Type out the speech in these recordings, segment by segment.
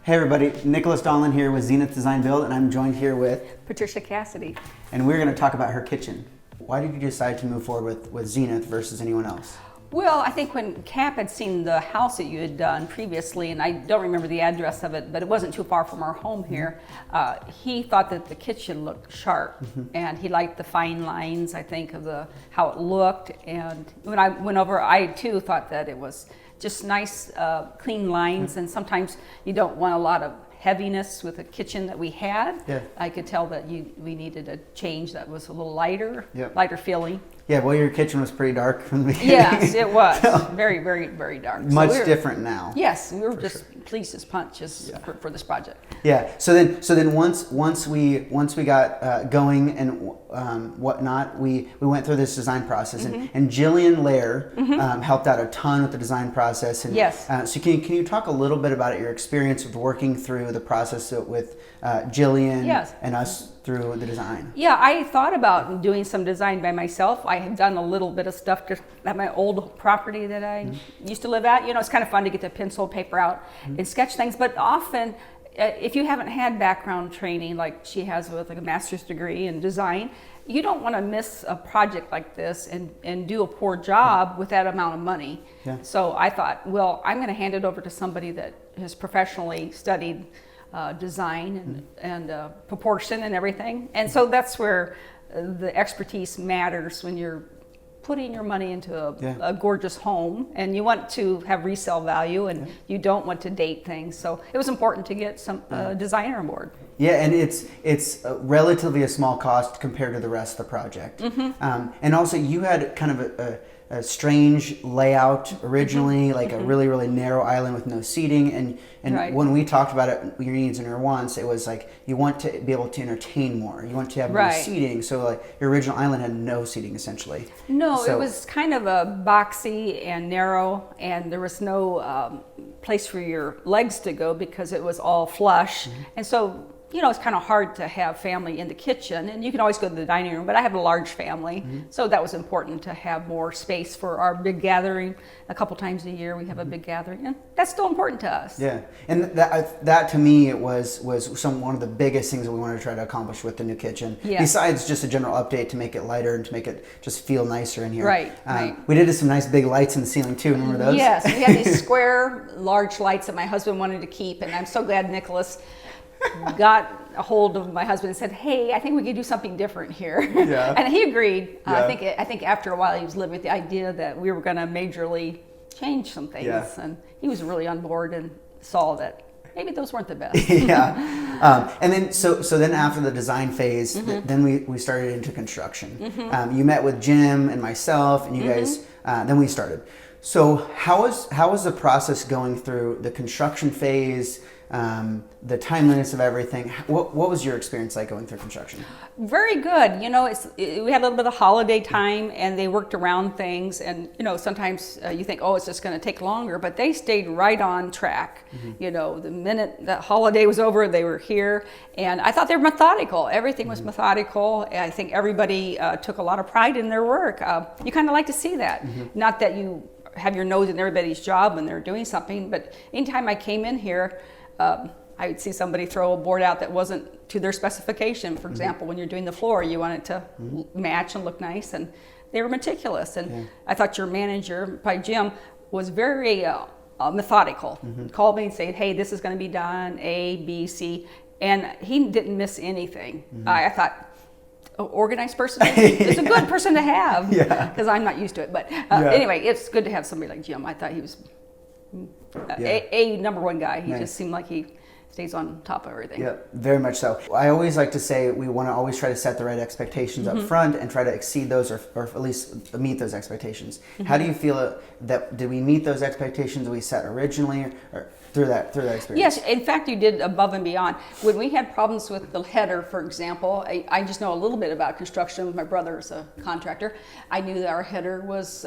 Hey everybody, Nicholas Donlin here with Zenith Design Build, and I'm joined here with Patricia Cassidy. And we're going to talk about her kitchen. Why did you decide to move forward with Zenith versus anyone else? Well, I think when Cap had seen the house that you had done previously, and I don't remember the address of it, but it wasn't too far from our home here, he thought that the kitchen looked sharp, and he liked the fine lines, I think, of how it looked. And when I went over, I too thought that it was just nice, clean lines, and sometimes you don't want a lot of heaviness with the kitchen that we had. Yeah. I could tell that we needed a change that was a little lighter, Yep. lighter feeling. Yeah, well, your kitchen was pretty dark from the beginning. Yes, it was. Very, very, very dark. Much different now. Yes, we were just pleased as punch for this project. Yeah. So then once we got going and whatnot, we went through this design process, and Jillian Lare helped out a ton with the design process. And, Yes. So can you talk a little bit about your experience with working through the process with Jillian and us through the design? Yeah, I thought about doing some design by myself. I had done a little bit of stuff just at my old property that I used to live at. You know, it's kind of fun to get the pencil paper out and sketch things, but often if you haven't had background training like she has with like a master's degree in design, you don't want to miss a project like this and do a poor job with that amount of money. Yeah. So I thought, well, I'm going to hand it over to somebody that has professionally studied design and proportion and everything. And so that's where the expertise matters when you're putting your money into a gorgeous home, and you want to have resale value, and you don't want to date things. So it was important to get some designer on board. Yeah, and it's relatively a small cost compared to the rest of the project. And also you had kind of a strange layout originally, like a really, really narrow island with no seating. And when we talked about it, your needs and your wants, it was like you want to be able to entertain more. You want to have more seating. So like your original island had no seating essentially. No, it was kind of a boxy and narrow, and there was no place for your legs to go because it was all flush. And so, you know, it's kind of hard to have family in the kitchen, and you can always go to the dining room, but I have a large family, so that was important to have more space for our big gathering. A couple times a year we have a big gathering, and that's still important to us. Yeah, and that to me it was one of the biggest things that we wanted to try to accomplish with the new kitchen. Yeah. Besides just a general update to make it lighter and to make it just feel nicer in here. Right. We did some nice big lights in the ceiling too. Remember those? Yes, we had these square, large lights that my husband wanted to keep, and I'm so glad Nicholas got a hold of my husband and said, "Hey, I think we could do something different here." Yeah. And he agreed. Yeah. I think after a while he was living with the idea that we were going to majorly change some things, and he was really on board and saw that maybe those weren't the best. And then so then after the design phase, then we started into construction. You met with Jim and myself, and you guys. Then we started. So how was the process going through the construction phase? The timeliness of everything. What was your experience like going through construction? Very good. You know, we had a little bit of holiday time, and they worked around things. And you know, sometimes you think, oh, it's just going to take longer, but they stayed right on track. You know, the minute the holiday was over, they were here, and I thought they were methodical. Everything was methodical. I think everybody took a lot of pride in their work. You kind of like to see that. Not that you have your nose in everybody's job when they're doing something, but anytime I came in here, I would see somebody throw a board out that wasn't to their specification. For example, when you're doing the floor, you want it to match and look nice, and they were meticulous. And I thought your manager, by Jim, was very methodical. Called me and said, "Hey, this is going to be done, A, B, C," and he didn't miss anything. I thought, organized person is a good person to have, because I'm not used to it. But anyway, it's good to have somebody like Jim. I thought he was a number one guy. He just seemed like he stays on top of everything. Yeah, very much so. I always like to say we want to always try to set the right expectations up front and try to exceed those or at least meet those expectations. How do you feel that did we meet those expectations that we set originally or through that experience? Yes, in fact you did above and beyond. When we had problems with the header, for example, I just know a little bit about construction. My brother is a contractor. I knew that our header was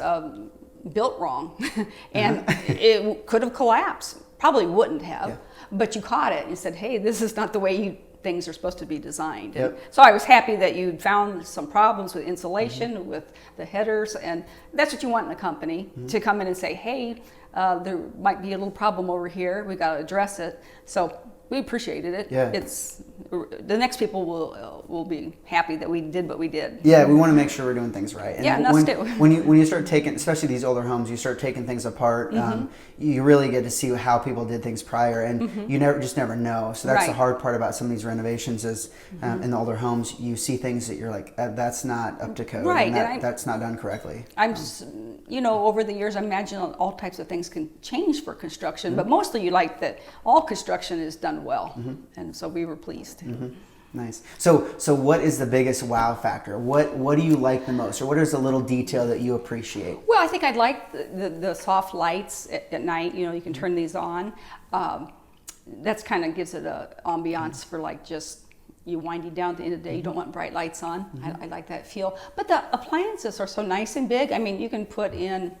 built wrong and it could have collapsed. Probably wouldn't have, but you caught it and you said, "Hey, this is not the way things are supposed to be designed." And so I was happy that you found some problems with insulation, with the headers, and that's what you want in a company, to come in and say, "Hey, there might be a little problem over here. We got to address it. So we appreciated it. Yeah. It's the next people will be happy that we did what we did. Yeah, we want to make sure we're doing things right. And Yeah, and us too. when you start taking, especially these older homes, you start taking things apart. You really get to see how people did things prior, and you never know. So that's the Right. hard part about some of these renovations is in the older homes, you see things that you're like, that's not up to code, Right, and that's not done correctly. Over the years, I imagine all types of things can change for construction, but mostly you like that all construction is done well, and so we were pleased. Nice. So what is the biggest wow factor? What do you like the most, or what is a little detail that you appreciate? Well, I think I'd like the soft lights at night. You can turn these on. That's kind of gives it a ambiance for like just you winding down at the end of the day. You don't want bright lights on. I like that feel. But the appliances are so nice and big. I mean, you can put in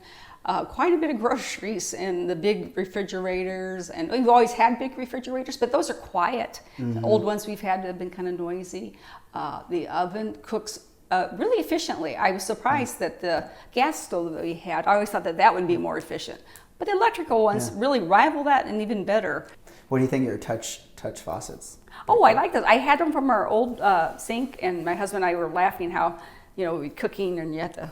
quite a bit of groceries in the big refrigerators, and we've always had big refrigerators, but those are quiet. The old ones we've had have been kind of noisy. The oven cooks really efficiently. I was surprised that the gas stove that we had, I always thought that would be more efficient, but the electrical ones really rival that and even better. What do you think of your touch faucets? Oh, I like those. I had them from our old sink, and my husband and I were laughing how, we're cooking and you have to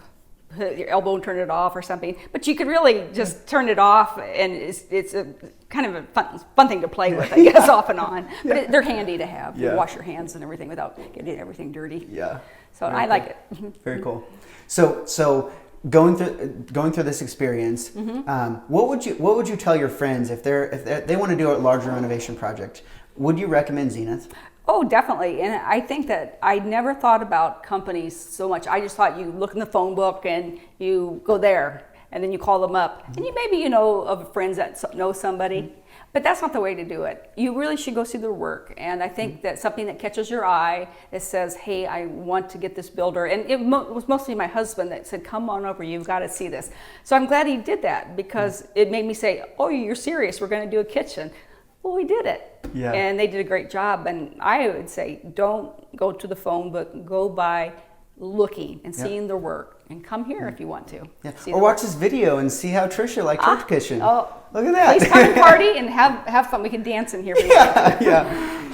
put your elbow and turn it off or something. But you could really just turn it off, and it's a kind of a fun thing to play with, I guess, off and on. But they're handy to have. You wash your hands and everything without getting everything dirty. Yeah. So I like it. Very cool. So going through this experience, what would you tell your friends if they want to do a larger renovation project? Would you recommend Zenith? Oh, definitely. And I think that I never thought about companies so much. I just thought you look in the phone book and you go there and then you call them up. And you maybe of friends that know somebody. But that's not the way to do it. You really should go see their work. And I think that something that catches your eye that says, hey, I want to get this builder. And it was mostly my husband that said, come on over, you've got to see this. So I'm glad he did that, because it made me say, oh, you're serious, we're going to do a kitchen. Well, we did it. Yeah. And they did a great job. And I would say, don't go to the phone, but go by looking and seeing their work, and come here if you want to. Yeah. Or watch this video and see how Tricia liked her kitchen. Oh, look at that. Please come and party and have fun. We can dance in here.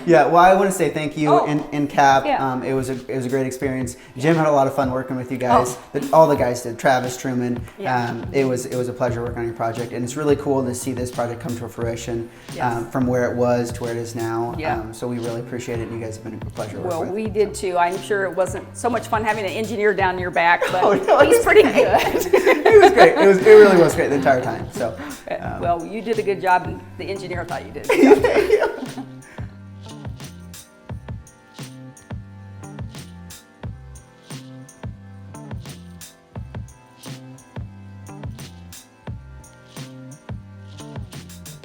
Yeah. Well, I want to say thank you and Cap. Yeah. It was a great experience. Jim had a lot of fun working with you guys. All the guys did. Travis, Truman. Yeah. It was a pleasure working on your project, and it's really cool to see this project come to fruition. Yes. From where it was to where it is now. Yeah. So we really appreciate it. You guys have been a pleasure to work with. Well, we did too. I'm sure it wasn't so much fun having an engineer down your back, but no, he's pretty good. It was great. It really was great the entire time. So. Well, you did a good job, and the engineer thought you did.